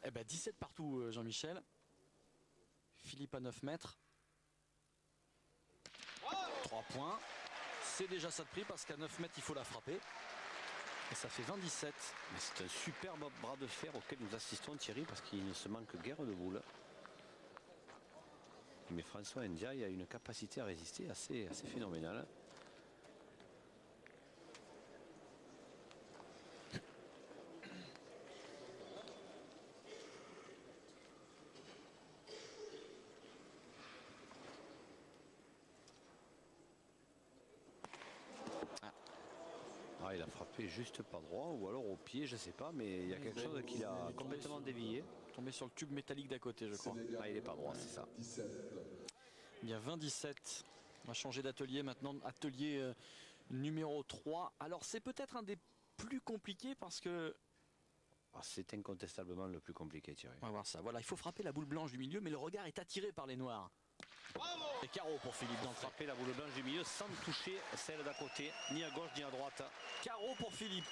Eh ben 17 partout, Jean-Michel. Philippe à 9 mètres. 3 points. C'est déjà ça de prix parce qu'à 9 mètres, il faut la frapper. Et ça fait 20-17. Mais c'est un superbe bras de fer auquel nous assistons, Thierry, parce qu'il ne se manque guère de boules. Mais François Ndiaye a une capacité à résister assez phénoménale. Ah, il a frappé juste pas droit, ou alors au pied, je sais pas, mais il y a quelque chose qui l'a complètement dévié. Tombé sur le tube métallique d'à côté, je crois. Ah, il est pas droit, c'est ça. Il y a 20-17. On va changer d'atelier maintenant. Atelier numéro 3. Alors c'est peut-être un des plus compliqués parce que... Ah, c'est incontestablement le plus compliqué, Thierry. On va voir ça. Voilà, il faut frapper la boule blanche du milieu, mais le regard est attiré par les noirs. Et carreau pour Philippe d'entrée. Frapper la boule blanche du milieu sans toucher celle d'à côté, ni à gauche ni à droite. Carreau pour Philippe.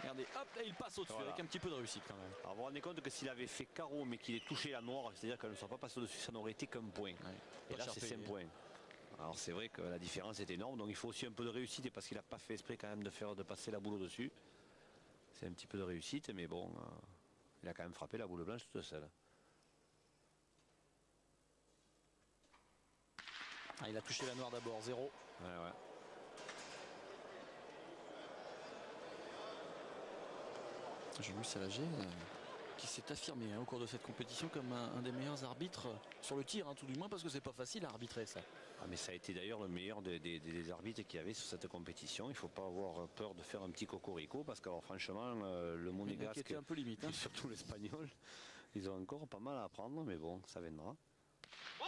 Regardez, hop, et il passe au-dessus avec un petit peu de réussite quand même. Alors vous vous rendez compte que s'il avait fait carreau mais qu'il ait touché la noire, c'est-à-dire qu'elle ne soit pas passée au-dessus, ça n'aurait été qu'un point. Et là c'est 5 points. Alors c'est vrai que la différence est énorme, donc il faut aussi un peu de réussite, et parce qu'il n'a pas fait exprès quand même de passer la boule au-dessus. C'est un petit peu de réussite, mais bon, il a quand même frappé la boule blanche toute seule. Ah, il a touché la noire d'abord, 0. Ouais. Jean-Louis Salagé qui s'est affirmé au cours de cette compétition comme un des meilleurs arbitres sur le tir, tout du moins, parce que c'est pas facile à arbitrer ça. Ah, mais ça a été d'ailleurs le meilleur des arbitres qu'il y avait sur cette compétition. Il ne faut pas avoir peur de faire un petit cocorico, parce que franchement, le monégasque était un peu limite, et surtout l'espagnol, ils ont encore pas mal à apprendre, mais bon, ça viendra.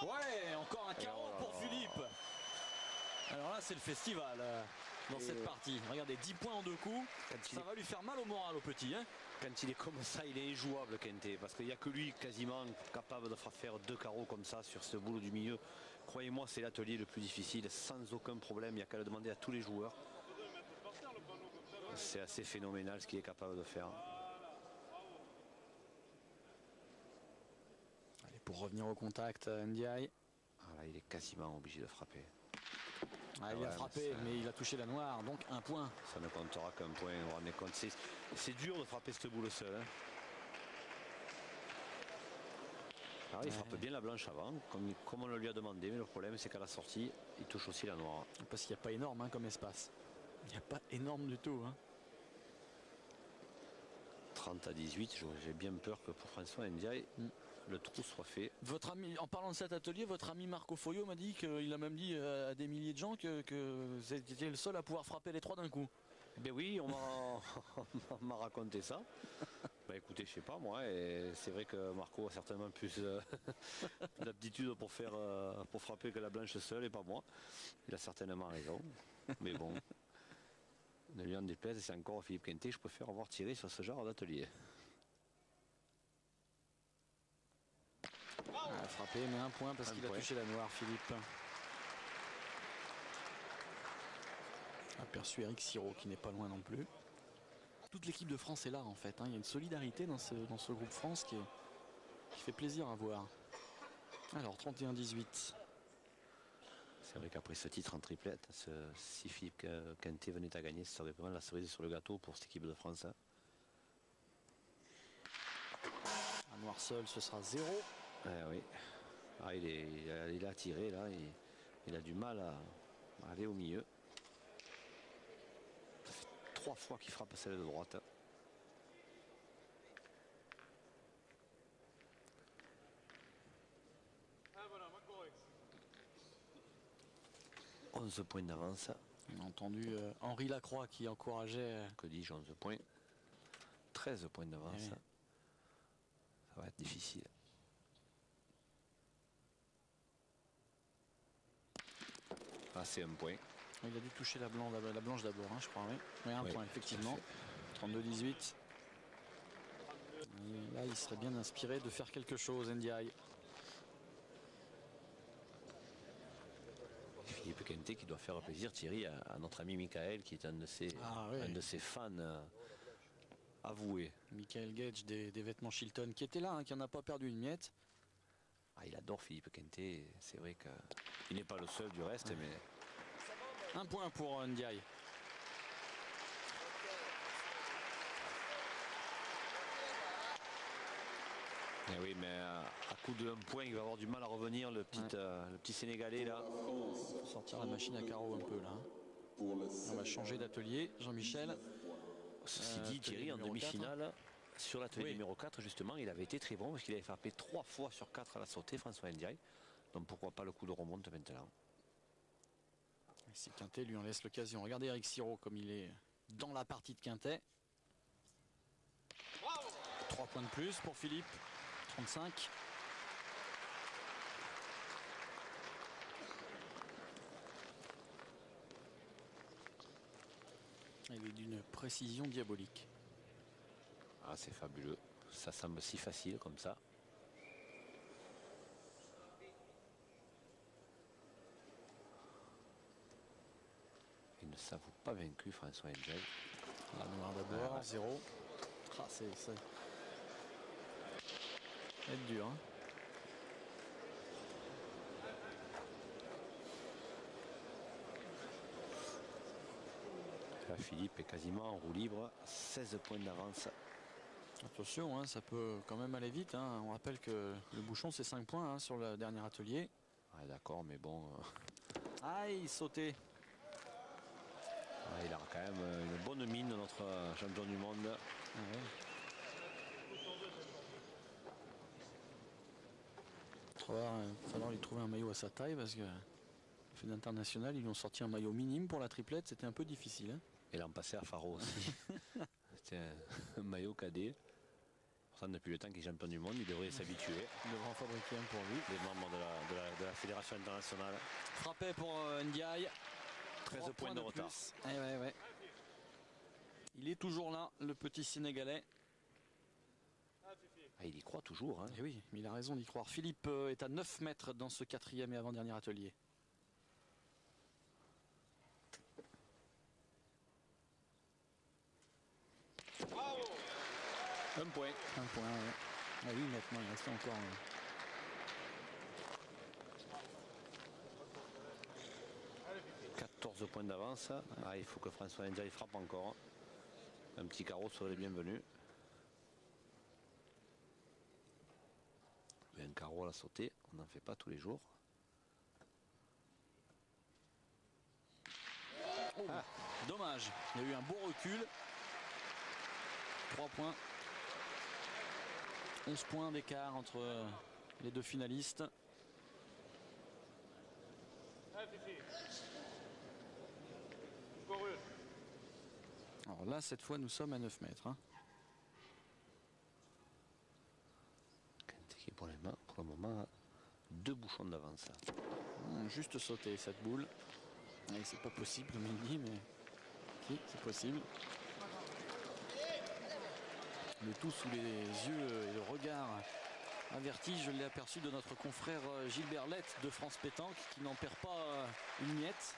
Ouais, encore un carreau pour Philippe. Alors là, c'est le festival dans cette partie. Regardez, 10 points en 2 coups. Ça va lui faire mal au moral au petit. Quand il est comme ça, il est injouable, Kenté, parce qu'il n'y a que lui quasiment capable de faire 2 carreaux comme ça sur ce boulot du milieu. Croyez-moi, c'est l'atelier le plus difficile, sans aucun problème. Il n'y a qu'à le demander à tous les joueurs. C'est assez phénoménal ce qu'il est capable de faire. Allez, pour revenir au contact, Ndiaye. Ah là, il est quasiment obligé de frapper. Ah, il a frappé, mais il a touché la noire, donc un point. Ça ne comptera qu'un point, vous vous rendez compte. C'est dur de frapper cette boule seule. Alors, il frappe bien la blanche avant, comme on le lui a demandé, mais le problème c'est qu'à la sortie, il touche aussi la noire. Parce qu'il n'y a pas énorme comme espace. Il n'y a pas énorme du tout. 30-18, j'ai bien peur que pour François Ndiaye, le trou soit fait. Votre ami, en parlant de cet atelier, votre ami Marco Foyo m'a dit qu'il a même dit à des milliers de gens que c'était le seul à pouvoir frapper les 3 d'un coup. Ben oui, on m'a raconté ça. Ben écoutez, je sais pas moi, et c'est vrai que Marco a certainement plus d'aptitude pour frapper que la blanche seule et pas moi. Il a certainement raison. Mais bon, ne lui en déplaise, c'est encore Philippe Kenté, je préfère avoir tiré sur ce genre d'atelier. Il a frappé, mais un point parce qu'il a touché la noire, Philippe. Aperçu Eric Siro qui n'est pas loin non plus. Toute l'équipe de France est là en fait. Il y a une solidarité dans ce groupe France qui fait plaisir à voir. Alors 31-18. C'est vrai qu'après ce titre en triplette, si Philippe Kenté venait à gagner, ce serait vraiment la cerise sur le gâteau pour cette équipe de France. Un noir seul, ce sera 0. Oui. Ah, il a tiré là, il a du mal à aller au milieu. Ça fait 3 fois qu'il frappe celle de droite. « 11 points d'avance. » On a entendu Henri Lacroix qui encourageait... Que dis-je, 11 points. 13 points d'avance. Ça va être difficile. Ah, c'est un point. Il a dû toucher la blanche d'abord, je crois. Oui, un point, effectivement. 32-18. Là, il serait bien inspiré de faire quelque chose, Ndiaye. Philippe Kenté qui doit faire plaisir, Thierry, à notre ami Michael, qui est un de ses fans avoué. Michael Gage des vêtements Chilton qui était là, hein, qui n'en a pas perdu une miette. Ah, il adore Philippe Quintet. C'est vrai qu'il n'est pas le seul du reste, mais Un point pour Ndiaye. eh oui, mais à coup de 1 point, il va avoir du mal à revenir, le petit Sénégalais là. Faut sortir la machine à carreaux un peu là. On va changer d'atelier. Jean-Michel. Ceci dit, Thierry, en numéro demi-finale, sur l'atelier Oui. numéro 4, justement, il avait été très bon parce qu'il avait frappé 3 fois sur 4 à la sautée, François Ndiaye. Donc pourquoi pas le coup de remonte maintenant. Si Quintet lui en laisse l'occasion. Regardez Eric Siro comme il est dans la partie de Quintet. 3 points de plus pour Philippe. 35. Il est d'une précision diabolique. Ah, c'est fabuleux. Ça semble si facile comme ça. Il ne s'avoue pas vaincu, François Ndiaye. La noire d'abord, 0. Ah, c'est ça. Ça va être dur. Hein. Là, Philippe est quasiment en roue libre. 16 points d'avance. Attention, hein, ça peut quand même aller vite. Hein. On rappelle que le bouchon, c'est 5 points hein, sur le dernier atelier. Ouais, d'accord, mais bon. Aïe, sauté. Il a quand même une bonne mine, notre champion du monde. Ah ouais. Il va falloir lui trouver un maillot à sa taille parce que fait d'international, ils lui ont sorti un maillot minime pour la triplette. C'était un peu difficile. Hein. Et l'an passé à Faro aussi. C'était un maillot cadet. Pour ça, depuis le temps qu'il est champion du monde, il devrait s'habituer. Il devra en fabriquer un pour lui. Les membres de la fédération internationale. Frappé pour Ndiaye. 13 points de retard. Ouais. Il est toujours là, le petit Sénégalais. Ah, il y croit toujours. Hein. Et oui, mais il a raison d'y croire. Philippe est à 9 mètres dans ce 4e et avant-dernier atelier. Un point. Un point, ouais. Ah oui, maintenant, il reste encore. 14 points d'avance. Ah, il faut que François Ndiaye frappe encore. Un petit carreau serait le bienvenu. Mais un carreau à la sautée, on n'en fait pas tous les jours. Oh, dommage. Il y a eu un beau recul. 3 points. 11 points d'écart entre les deux finalistes. Alors là, cette fois, nous sommes à 9 mètres. Hein. Qui est pour le moment 2 bouchons d'avance. Juste sauter cette boule. Et c'est pas possible, Mendy, mais si, c'est possible. Le tout sous les yeux et le regard averti, je l'ai aperçu, de notre confrère Gilbert Lett de France Pétanque, qui n'en perd pas une miette.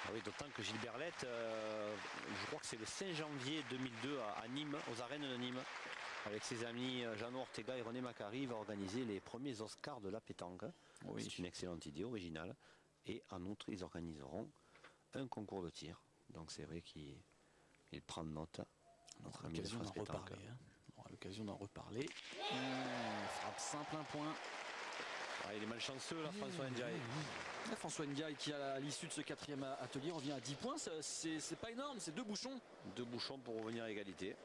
Ah oui, d'autant que Gilbert Lett, je crois que c'est le 5 janvier 2002 à Nîmes, aux arènes de Nîmes, avec ses amis Jeannot Ortega et René Macari, va organiser les premiers Oscars de la pétanque. Oui. C'est une excellente idée, originale. Et en outre, ils organiseront un concours de tir. Donc c'est vrai qu'il prend note. Notre ami de France Pétanque. On aura l'occasion d'en reparler. Frappe simple, un point. Ah, il est malchanceux là, François Ndiaye. François Ndiaye qui à l'issue de ce 4e atelier revient à 10 points. C'est pas énorme, c'est 2 bouchons. 2 bouchons pour revenir à égalité.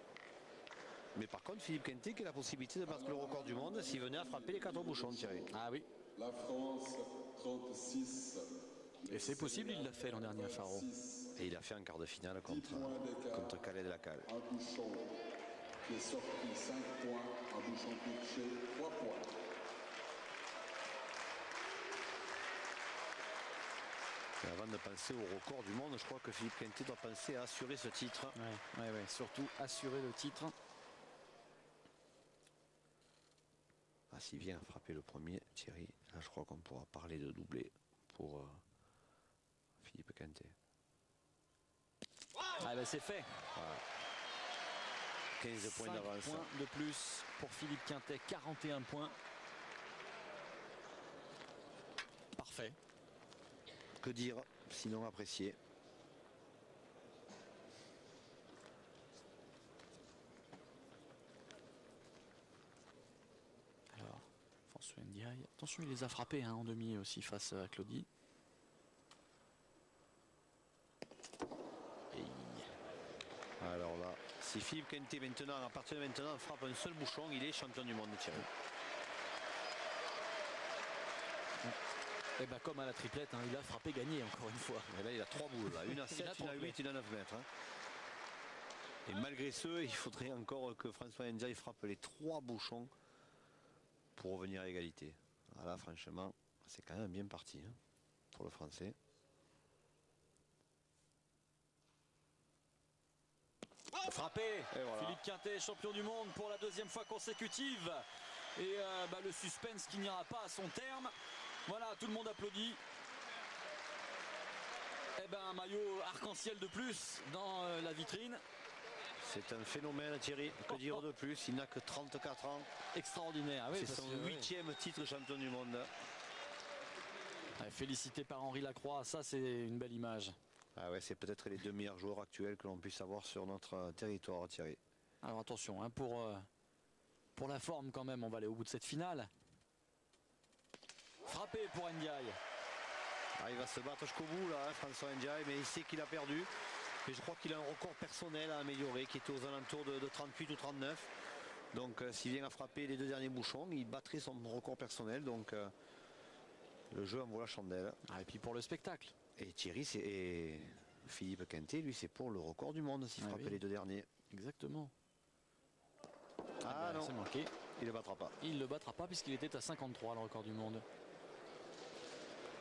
Mais par contre, Philippe Quintet qui a la possibilité de battre le record du monde s'il venait à frapper les 4 bouchons, Thierry. Ah oui. La France, 36. Et c'est possible, il l'a fait l'an dernier à Faro. Et il a fait en quart de finale contre Calais de la Cale. Un bouchon qui est sorti 5 points, un bouchon touché 3 points. Et avant de penser au record du monde, je crois que Philippe Quintet doit penser à assurer ce titre. Ouais, surtout assurer le titre. Ah, s'il vient frapper le premier, Thierry, là je crois qu'on pourra parler de doublé pour Philippe Quintet. Ah ben c'est fait. Voilà. 15 points 5 d'avance. points de plus pour Philippe Quintet, 41 points. Parfait. Que dire, sinon apprécié. Alors, François Ndiaye. Attention, il les a frappés en demi aussi face à Claudie. Et... Alors là, si Philippe Quintet maintenant, à partir de maintenant, frappe un seul bouchon, il est champion du monde de Thierry. Et ben comme à la triplette, il a frappé gagné encore une fois. Et là, il a 3 boules, là. Une à 7, une à 8, une à 9 mètres. Et malgré ce, il faudrait encore que François Ndiaye frappe les 3 bouchons pour revenir à égalité. Voilà, franchement, c'est quand même bien parti pour le Français. Frappé, voilà. Philippe Quintet, champion du monde pour la 2e fois consécutive. Et le suspense qui n'ira pas à son terme. Voilà, tout le monde applaudit. Et ben un maillot arc-en-ciel de plus dans la vitrine. C'est un phénomène, Thierry. Que dire de plus? Il n'a que 34 ans. Extraordinaire. Oui, c'est son 8e titre champion du monde. Félicité par Henri Lacroix, ça c'est une belle image. Ah ouais, c'est peut-être les 2 meilleurs joueurs actuels que l'on puisse avoir sur notre territoire, Thierry. Alors attention, pour la forme quand même, on va aller au bout de cette finale. Frappé pour Ndiaye. Ah, il va se battre jusqu'au bout là, François Ndiaye, mais il sait qu'il a perdu. Et je crois qu'il a un record personnel à améliorer qui était aux alentours de 38 ou 39. Donc s'il vient à frapper les 2 derniers bouchons, il battrait son record personnel. Donc le jeu en vaut la chandelle. Et puis pour le spectacle. Et Thierry, et Philippe Quintet, lui, c'est pour le record du monde s'il frappait les 2 derniers. Exactement. Ah non, c'est manqué. Il ne le battra pas. Il ne le battra pas puisqu'il était à 53 le record du monde.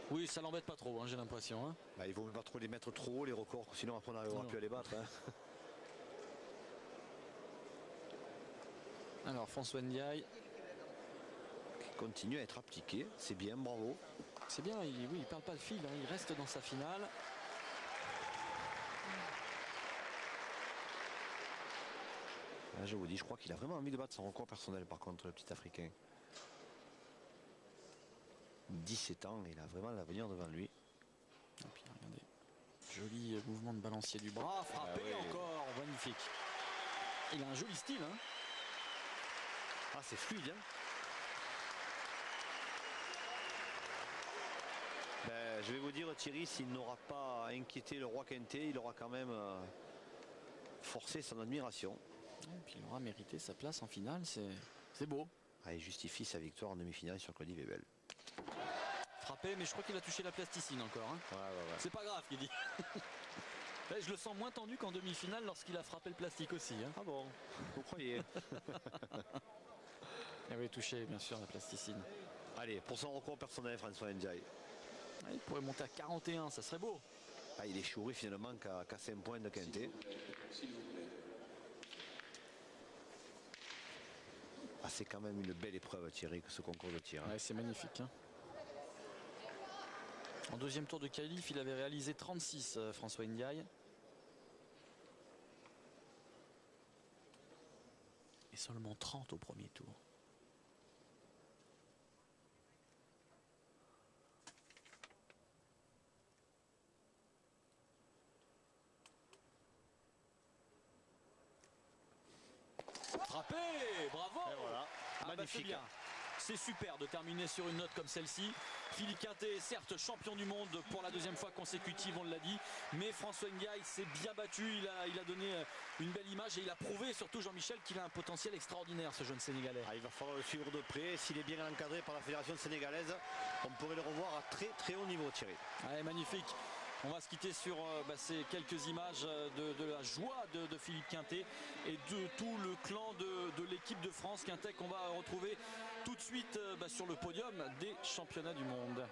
Oui, ça l'embête pas trop, j'ai l'impression. Il vaut pas trop les mettre trop haut les records, sinon après on n'arrivera plus à les battre. Alors François Ndiaye qui continue à être appliqué, c'est bien, bravo. C'est bien, il perd pas le fil, il reste dans sa finale. Là, je vous dis, je crois qu'il a vraiment envie de battre son record personnel par contre, le petit Africain. 17 ans, il a vraiment l'avenir devant lui. Et puis regardez, joli mouvement de balancier du bras, frappé encore, magnifique. Il a un joli style. Ah, c'est fluide. Je vais vous dire, Thierry, s'il n'aura pas inquiété le roi Quintet, il aura quand même forcé son admiration. Et puis il aura mérité sa place en finale, c'est beau. Il justifie sa victoire en demi-finale sur Claudie Webel. Frappé, mais je crois qu'il a touché la plasticine encore. Ouais. C'est pas grave, qu'il dit. Je le sens moins tendu qu'en demi-finale lorsqu'il a frappé le plastique aussi. Ah bon, vous croyez? Il avait touché, bien sûr, la plasticine. Allez, pour son record personnel, François Ndiaye. Il pourrait monter à 41, ça serait beau. Il est chouré finalement qu'à 5 points de Quintet. S'il vous plaît. C'est quand même une belle épreuve, Thierry, que ce concours de tir. Ouais, c'est magnifique. En 2e tour de qualif, il avait réalisé 36, François Ndiaye. Et seulement 30 au premier tour. Frappé, bravo. Et voilà, magnifique. C'est bien. C'est super de terminer sur une note comme celle-ci. Philippe Quintet est certes champion du monde pour la 2e fois consécutive, on l'a dit, mais François Ndiaye s'est bien battu, il a donné une belle image et il a prouvé surtout, Jean-Michel, qu'il a un potentiel extraordinaire, ce jeune Sénégalais. Il va falloir le suivre de près. S'il est bien encadré par la fédération sénégalaise, on pourrait le revoir à très très haut niveau, Thierry. Allez, magnifique. On va se quitter sur ces quelques images de la joie de Philippe Quintet et de tout le clan de l'équipe de France Quintet qu'on va retrouver tout de suite sur le podium des championnats du monde.